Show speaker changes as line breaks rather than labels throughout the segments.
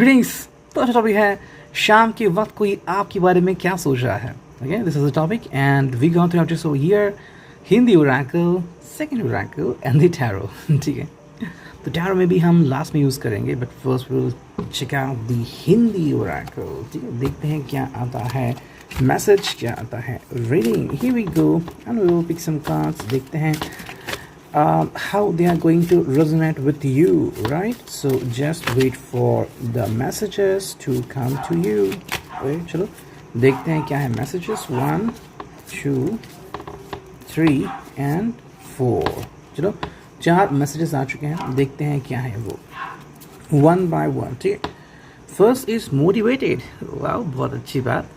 Greetings. तो अच्छा topic है, शाम के वक्त कोई आपके बारे में क्या सोच रहा है। Okay, this is the topic and we gonna just here Hindi oracle, second oracle and the tarot. ठीक है, तो टैरो में भी हम लास्ट में यूज़ करेंगे, but first will check out the Hindi oracle. ठीक है, देखते हैं क्या आता है, मैसेज क्या आता है। Reading, here we go and we will pick some cards. देखते हैं how they are going to resonate with you, right? So just wait for the messages to come to you. Wait, चलो देखते हैं क्या है मैसेजेस। 1 2 3 and 4। चलो 4 messages आ चुके हैं, देखते हैं क्या है वो वन बाय वन। ठीक है, फर्स्ट इज मोटिवेटेड। वाह, बहुत अच्छी बात,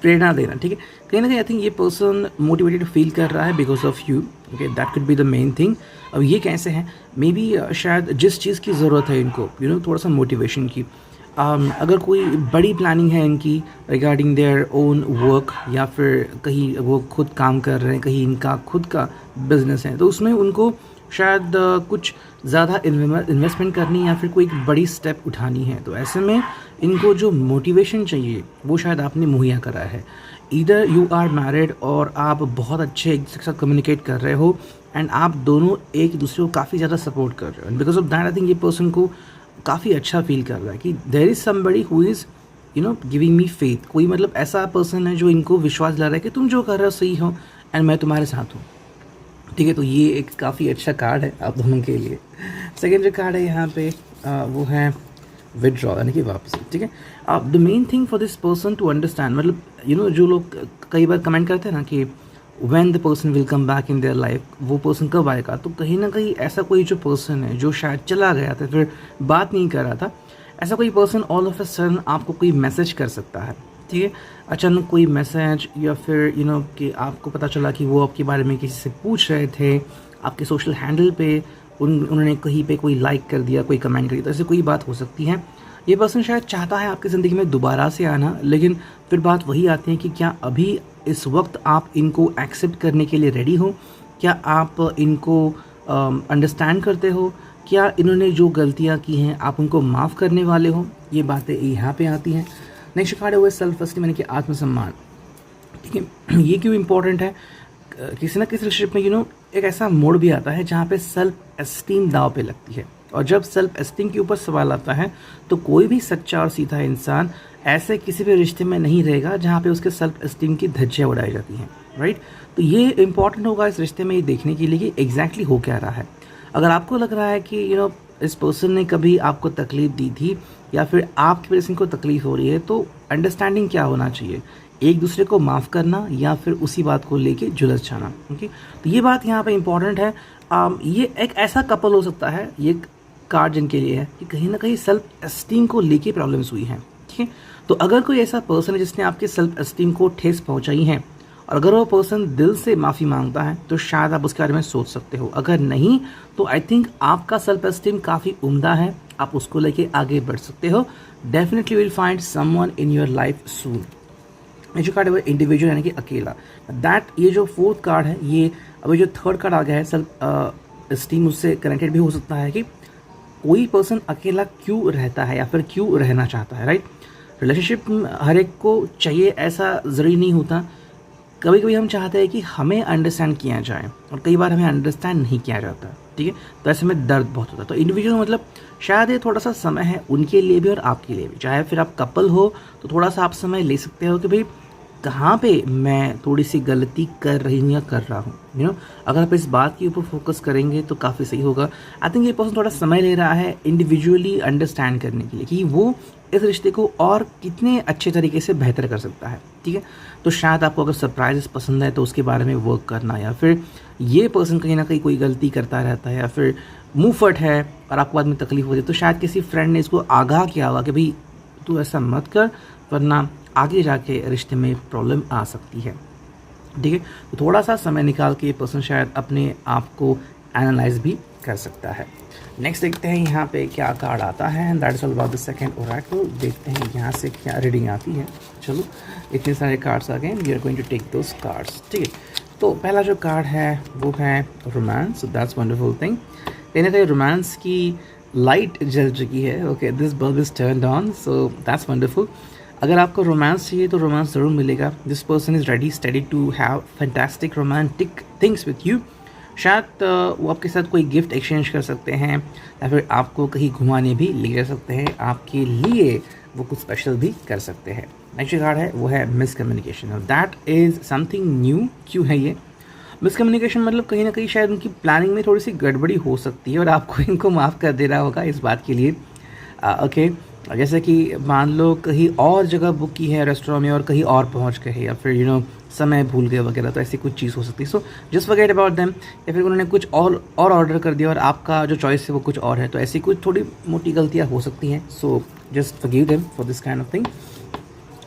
प्रेरणा देना। ठीक है, कहीं ना कहीं आई थिंक ये पर्सन मोटिवेटेड फील कर रहा है because of you. Okay, that could be the main thing. अब ये कैसे हैं, मे बी शायद जिस चीज़ की ज़रूरत है इनको, थोड़ा सा मोटिवेशन की। अगर कोई बड़ी प्लानिंग है इनकी रिगार्डिंग देयर ओन वर्क, या फिर कहीं वो खुद काम कर रहे हैं, कहीं इनका खुद का बिजनेस है, तो उसमें उनको शायद कुछ ज़्यादा इन्वेस्टमेंट करनी या फिर कोई एक बड़ी स्टेप उठानी है। तो ऐसे में इनको जो मोटिवेशन चाहिए वो शायद आपने मुहैया करा है। ईदर यू आर मैरिड और आप बहुत अच्छे एक दूसरे के साथ कम्युनिकेट कर रहे हो एंड आप दोनों एक दूसरे को काफ़ी ज़्यादा सपोर्ट कर रहे हो। Because of that I think ये पर्सन को काफ़ी अच्छा फील कर रहा है कि there is somebody who is giving me faith. कोई मतलब ऐसा पर्सन है जो इनको विश्वास दिला रहा है कि तुम जो कर रहे हो सही हो एंड मैं तुम्हारे साथ हूँ। ठीक है, तो ये एक काफ़ी अच्छा कार्ड है आप दोनों के लिए। सेकेंड जो कार्ड है यहाँ पे वो है विदड्रॉ, यानी कि वापसी। ठीक है, the main thing for this person to understand, मतलब जो लोग कई बार कमेंट करते हैं ना कि when the person will come back in their life, वो पर्सन कब आएगा। तो कहीं ना कहीं ऐसा कोई जो पर्सन है जो शायद चला गया था, फिर बात नहीं कर रहा था, ऐसा कोई person all of a sudden आपको कोई मैसेज कर सकता है। ठीक है, अचानक कोई मैसेज, या फिर कि आपको पता चला कि वो आपके बारे में किसी से पूछ रहे थे, आपके सोशल हैंडल पे उन्होंने कहीं पे कोई लाइक कर दिया, कोई कमेंट कर दिया, तो ऐसे कोई बात हो सकती है। ये पर्सन शायद चाहता है आपकी ज़िंदगी में दोबारा से आना, लेकिन फिर बात वही आती है कि क्या अभी इस वक्त आप इनको एक्सेप्ट करने के लिए रेडी हो, क्या आप इनको अंडरस्टैंड करते हो, क्या इन्होंने जो गलतियाँ की हैं आप उनको माफ़ करने वाले हो। ये बातें यहाँ पे आती हैं। नेक्स्ट कार्ड है वो सेल्फ एस्टीम, यानी कि आत्मसम्मान। ठीक है, ये क्यों इम्पोर्टेंट है, किसी ना किसी रिलेशनशिप में एक ऐसा मोड़ भी आता है जहाँ पे सेल्फ एस्टीम दाव पे लगती है, और जब सेल्फ एस्टीम के ऊपर सवाल आता है तो कोई भी सच्चा और सीधा इंसान ऐसे किसी भी रिश्ते में नहीं रहेगा जहाँ पे उसके सेल्फ एस्टीम की धज्जियाँ उड़ाई जाती हैं, राइट। तो ये इंपॉर्टेंट होगा इस रिश्ते में ये देखने के लिए कि एग्जैक्टली हो क्या रहा है। अगर आपको लग रहा है कि इस पर्सन ने कभी आपको तकलीफ दी थी, या फिर आपकी वजह से इनको तकलीफ हो रही है, तो अंडरस्टैंडिंग क्या होना चाहिए, एक दूसरे को माफ़ करना या फिर उसी बात को लेके झुलस जाना। ओके, तो ये बात यहाँ पे इम्पॉर्टेंट है। ये एक ऐसा कपल हो सकता है, ये कार्ड जिनके लिए है कि कहीं ना कहीं सेल्फ एस्टीम को लेके प्रॉब्लम्स हुई हैं। ठीक है, तो अगर कोई ऐसा पर्सन है जिसने आपके सेल्फ एस्टीम को ठेस पहुँचाई है, और अगर वो पर्सन दिल से माफ़ी मांगता है तो शायद आप उसके बारे में सोच सकते हो। अगर नहीं तो आई थिंक आपका सेल्फ एस्टीम काफ़ी उम्दा है, आप उसको लेके आगे बढ़ सकते हो। Definitely will find someone in your life soon. ये जो कार्ड है वो इंडिविजुअल, यानी कि अकेला। दैट ये जो फोर्थ कार्ड है, ये अभी जो थर्ड कार्ड आ गया है सेल्फ एस्टीम, उससे कनेक्टेड भी हो सकता है कि कोई पर्सन अकेला क्यों रहता है या फिर क्यों रहना चाहता है, राइट। रिलेशनशिप हर एक को चाहिए, ऐसा ज़रूरी नहीं होता। कभी कभी हम चाहते हैं कि हमें अंडरस्टैंड किया जाए, और कई बार हमें अंडरस्टैंड नहीं किया जाता। ठीक है, तो ऐसे में दर्द बहुत होता है। तो इंडिविजुअल मतलब शायद ये थोड़ा सा समय है उनके लिए भी और आपके लिए भी। चाहे फिर आप कपल हो तो थोड़ा सा आप समय ले सकते हो कि भाई कहाँ पे मैं थोड़ी सी गलती कर रही हूँ या कर रहा हूँ। अगर आप इस बात के ऊपर फोकस करेंगे तो काफ़ी सही होगा। आई थिंक ये पर्सन थोड़ा समय ले रहा है इंडिविजुअली अंडरस्टैंड करने के लिए कि वो इस रिश्ते को और कितने अच्छे तरीके से बेहतर कर सकता है। ठीक है, तो शायद आपको अगर सरप्राइजेस पसंद है तो उसके बारे में वर्क करना, या फिर ये पर्सन कहीं ना कहीं कोई गलती करता रहता है या फिर मुँह फट है और आपको बाद में तकलीफ होती है, तो शायद किसी फ्रेंड ने इसको आगाह किया होगा कि भाई तू ऐसा मत कर, वरना आगे जाके रिश्ते में प्रॉब्लम आ सकती है। ठीक है, तो थोड़ा सा समय निकाल के ये पर्सन शायद अपने आप को एनालाइज भी कर सकता है। नेक्स्ट देखते हैं यहाँ पे क्या कार्ड आता है, and that is all about the second Oracle. देखते हैं यहाँ से क्या रीडिंग आती है। चलो, इतने सारे कार्ड्स आ गए, we are going to take those cards. ठीक है, तो पहला जो कार्ड है वो है रोमांस। That's wonderful thing. कहीं ना कहीं रोमांस की लाइट जल चुकी है. Okay, this bulb is turned on, so that's wonderful. अगर आपको रोमांस चाहिए तो रोमांस ज़रूर मिलेगा. This person is ready study to have fantastic romantic things with you. शायद वो आपके साथ कोई गिफ्ट एक्सचेंज कर सकते हैं या फिर आपको कहीं घुमाने भी ले जा सकते हैं. आपके लिए वो कुछ स्पेशल भी कर सकते हैं. नेक्स्ट कार्ड है वो है miscommunication. That is something new. क्यों है ये मिसकम्युनिकेशन? मतलब कहीं ना कहीं शायद उनकी प्लानिंग में थोड़ी सी गड़बड़ी हो सकती है और आपको इनको माफ़ कर देना होगा इस बात के लिए. ओके, जैसे कि मान लो कहीं और जगह बुक की है रेस्टोरेंट में और कहीं और पहुंच गए या फिर समय भूल गए वगैरह, तो ऐसी कुछ चीज़ हो सकती है. So just forget about them. या फिर उन्होंने कुछ और ऑर्डर कर दिया और आपका जो चॉइस है वो कुछ और है, तो ऐसी कुछ थोड़ी मोटी गलतियाँ हो सकती हैं. So just forgive them for this kind of thing.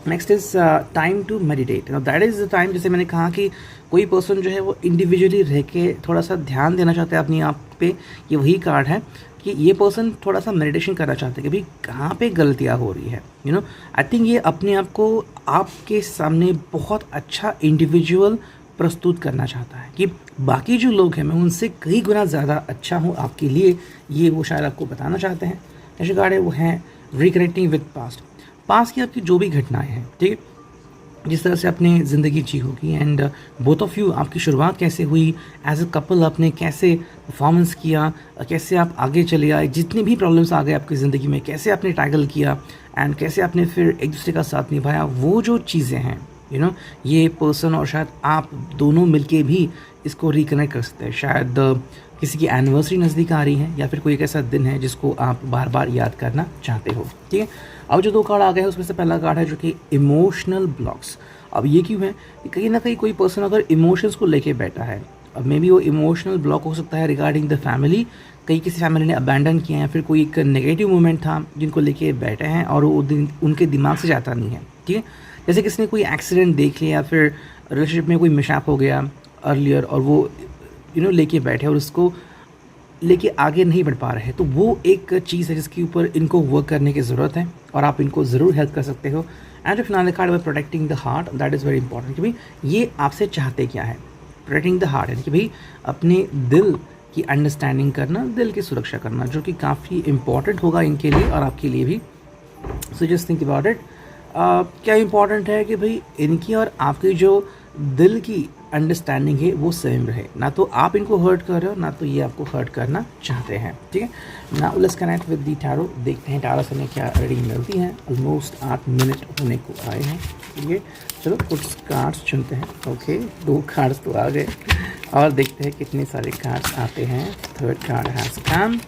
Next is time to meditate. That is the time, जैसे मैंने कहा कि कोई पर्सन जो है वो इंडिविजुअली रह के थोड़ा सा ध्यान देना चाहता है अपनी आप पे. ये वही कार्ड है कि ये पर्सन थोड़ा सा मेडिटेशन करना चाहते हैं कि भाई कहाँ पे गलतियाँ हो रही है. आई थिंक ये अपने आप को आपके सामने बहुत अच्छा इंडिविजुअल प्रस्तुत करना चाहता है कि बाकी जो लोग हैं मैं उनसे कई गुना ज़्यादा अच्छा हूँ आपके लिए. ये वो शायद आपको बताना चाहते हैं. नेक्स्ट कार्ड है वो है रिकनेक्टिंग विद पास्ट. पास्ट की आपकी जो भी घटनाएं हैं, ठीक है, जिस तरह से आपने ज़िंदगी जी होगी एंड बोथ ऑफ यू, आपकी शुरुआत कैसे हुई एज अ कपल, आपने कैसे परफॉर्मेंस किया, कैसे आप आगे चले आए, जितनी भी प्रॉब्लम्स आ गए आपकी ज़िंदगी में कैसे आपने टैकल किया एंड कैसे आपने फिर एक दूसरे का साथ निभाया. वो जो चीज़ें हैं ये पर्सन और शायद आप दोनों मिलके भी इसको रिकनेक्ट कर सकते हैं. शायद किसी की एनिवर्सरी नज़दीक आ रही है या फिर कोई एक ऐसा दिन है जिसको आप बार बार याद करना चाहते हो. ठीक है, अब जो 2 कार्ड आ गए हैं उसमें से पहला कार्ड है जो कि इमोशनल ब्लॉक्स. अब ये क्यों है कि कहीं ना कहीं कोई पर्सन अगर इमोशंस को लेके बैठा है, अब मे बी वो इमोशनल ब्लॉक हो सकता है रिगार्डिंग द फैमिली. कहीं किसी फैमिली ने अबैंडन किया है, फिर कोई एक नेगेटिव मोमेंट था जिनको लेके बैठे हैं और वो उनके दिमाग से जाता नहीं है. ठीक है, जैसे किसी ने कोई एक्सीडेंट देख लिया या फिर रिलेशनशिप में कोई मिसहैप हो गया अर्लियर और वो लेके बैठे और उसको लेके आगे नहीं बढ़ पा रहे हैं, तो वो एक चीज़ है जिसके ऊपर इनको वर्क करने की ज़रूरत है और आप इनको ज़रूर हेल्प कर सकते हो. And finale card by protecting the heart. That is very important कि भाई ये आपसे चाहते क्या है. प्रोटेक्टिंग द हार्ट यानी कि भाई अपने दिल की अंडरस्टैंडिंग करना, दिल की सुरक्षा करना, जो कि काफ़ी इंपॉर्टेंट होगा इनके लिए और आपके लिए भी. So just think about it. क्या इंपॉर्टेंट है कि भाई इनकी और आपकी जो दिल की अंडरस्टैंडिंग है वो सेम रहे, ना तो आप इनको हर्ट कर रहे हो ना तो ये आपको हर्ट करना चाहते हैं. ठीक है, now let's connect with the tarot. देखते हैं टैरो से हमें क्या रीडिंग मिलती है. ऑलमोस्ट 8 मिनट होने को आए हैं. ये चलो कुछ कार्ड्स चुनते हैं. ओके, 2 कार्ड्स तो आ गए और देखते हैं कितने सारे कार्ड्स आते हैं. Third card has come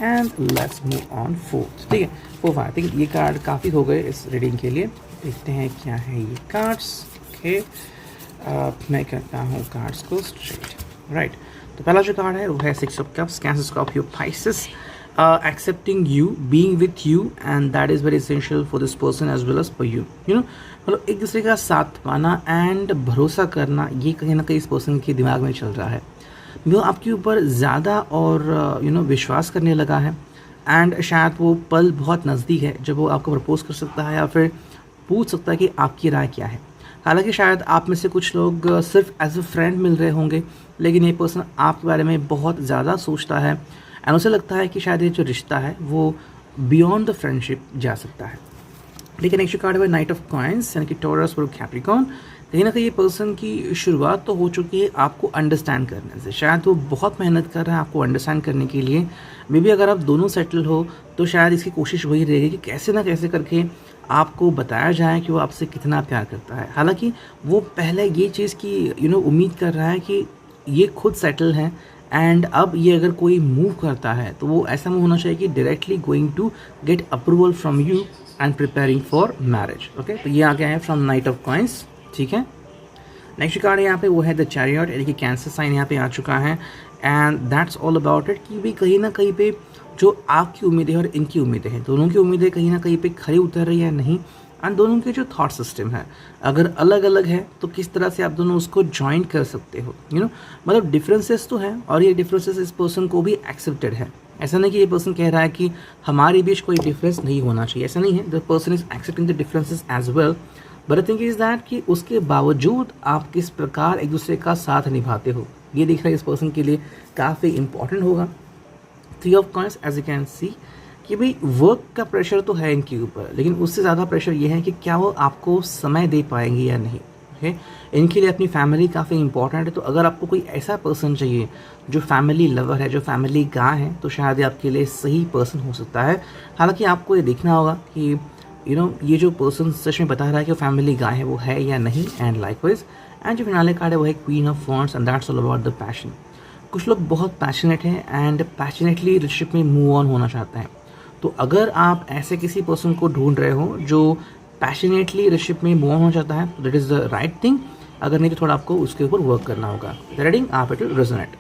and let's move on fourth. ठीक है, फोर्थ. आई थिंक ये कार्ड काफ़ी हो गए इस रीडिंग के लिए. देखते हैं क्या है ये कार्ड्स. ओके, मैं करता हूँ कार्ड्स को स्ट्रेट. राइट, तो पहला जो कार्ड है वो है 6 of cups. Cancer, Scorpio, Pisces. Accepting you, being with you and that is very essential for this person as well as for you. मतलब एक दूसरे का साथ पाना एंड भरोसा करना, ये कहीं ना कहीं इस पर्सन के दिमाग में चल रहा है. वो आपके ऊपर ज़्यादा और विश्वास करने लगा है एंड शायद वो पल बहुत नज़दीक है जब वो आपको प्रपोज कर सकता है या फिर पूछ सकता है कि आपकी राय क्या है. हालांकि शायद आप में से कुछ लोग सिर्फ एज अ फ्रेंड मिल रहे होंगे, लेकिन ये पर्सन आपके बारे में बहुत ज़्यादा सोचता है एंड उसे लगता है कि शायद ये जो रिश्ता है वो बियॉन्ड द फ्रेंडशिप जा सकता है. लेकिन नेक्स्ट कार्ड है नाइट ऑफ कॉइंस यानी कि टॉरस और कैप्रिकॉर्न. कहीं ना कहीं ये पर्सन की शुरुआत तो हो चुकी है आपको अंडरस्टैंड करने से. शायद वो बहुत मेहनत कर रहा है आपको अंडरस्टैंड करने के लिए. मे बी अगर आप दोनों सेटल हो तो शायद इसकी कोशिश वही रहेगी कि कैसे ना कैसे करके आपको बताया जाए कि वो आपसे कितना प्यार करता है. हालांकि वो पहले ये चीज़ की उम्मीद कर रहा है कि ये खुद सेटल हैं एंड अब ये अगर कोई मूव करता है तो वो ऐसा मूव होना चाहिए कि directly going to get approval from you and preparing for marriage. Okay, तो ये आ गया है फ्रॉम नाइट ऑफ कॉइंस. ठीक है, नेक्स्ट कार्ड यहाँ पे वो है द चैरियट यानी कि कैंसर साइन यहाँ पे आ चुका है and that's all about it कि भाई कहीं ना कहीं पे जो आपकी उम्मीदें और इनकी उम्मीदें हैं, दोनों की उम्मीदें कहीं ना कहीं पे खरी उतर रही है नहीं. एंड दोनों के जो थॉट सिस्टम है अगर अलग अलग है तो किस तरह से आप दोनों उसको ज्वाइन कर सकते हो. मतलब डिफरेंसेस तो हैं और ये डिफरेंसेस इस पर्सन को भी एक्सेप्टेड है. ऐसा नहीं कि ये पर्सन कह रहा है कि हमारे बीच कोई डिफरेंस नहीं होना चाहिए, ऐसा नहीं है. The person is accepting the differences as well. But the thing is that कि उसके बावजूद आप किस प्रकार एक दूसरे का साथ निभाते हो, ये देखना इस पर्सन के लिए काफ़ी इंपॉर्टेंट होगा. Three of coins as you can see कि भाई वर्क का प्रेशर तो है इनके ऊपर, लेकिन उससे ज़्यादा प्रेशर ये है कि क्या वो आपको समय दे पाएंगे या नहीं। ओके, इनके लिए अपनी फैमिली काफ़ी इंपॉर्टेंट है। तो अगर आपको कोई ऐसा पर्सन चाहिए जो फैमिली लवर है, जो फैमिली गाय है, तो शायद ये आपके लिए सही पर्सन हो सकता है। हालांकि आपको ये देखना होगा कि ये जो पर्सन सच में बता रहा है कि फैमिली गाय है वो है या नहीं। एंड लाइकवाइज एंड जो फिनाले कार्ड है वो है queen of wands and that's all about the passion. कुछ लोग बहुत पैशनेट हैं एंड पैशनेटली रिलेशनशिप में मूव ऑन होना चाहते हैं। तो अगर आप ऐसे किसी पर्सन को ढूंढ रहे हो जो पैशनेटली रिलेशनशिप में मूव ऑन होना चाहता है, तो that is the right thing. अगर नहीं तो थोड़ा आपको उसके ऊपर वर्क करना होगा। द रीडिंग आप इट विल रेजोनेट।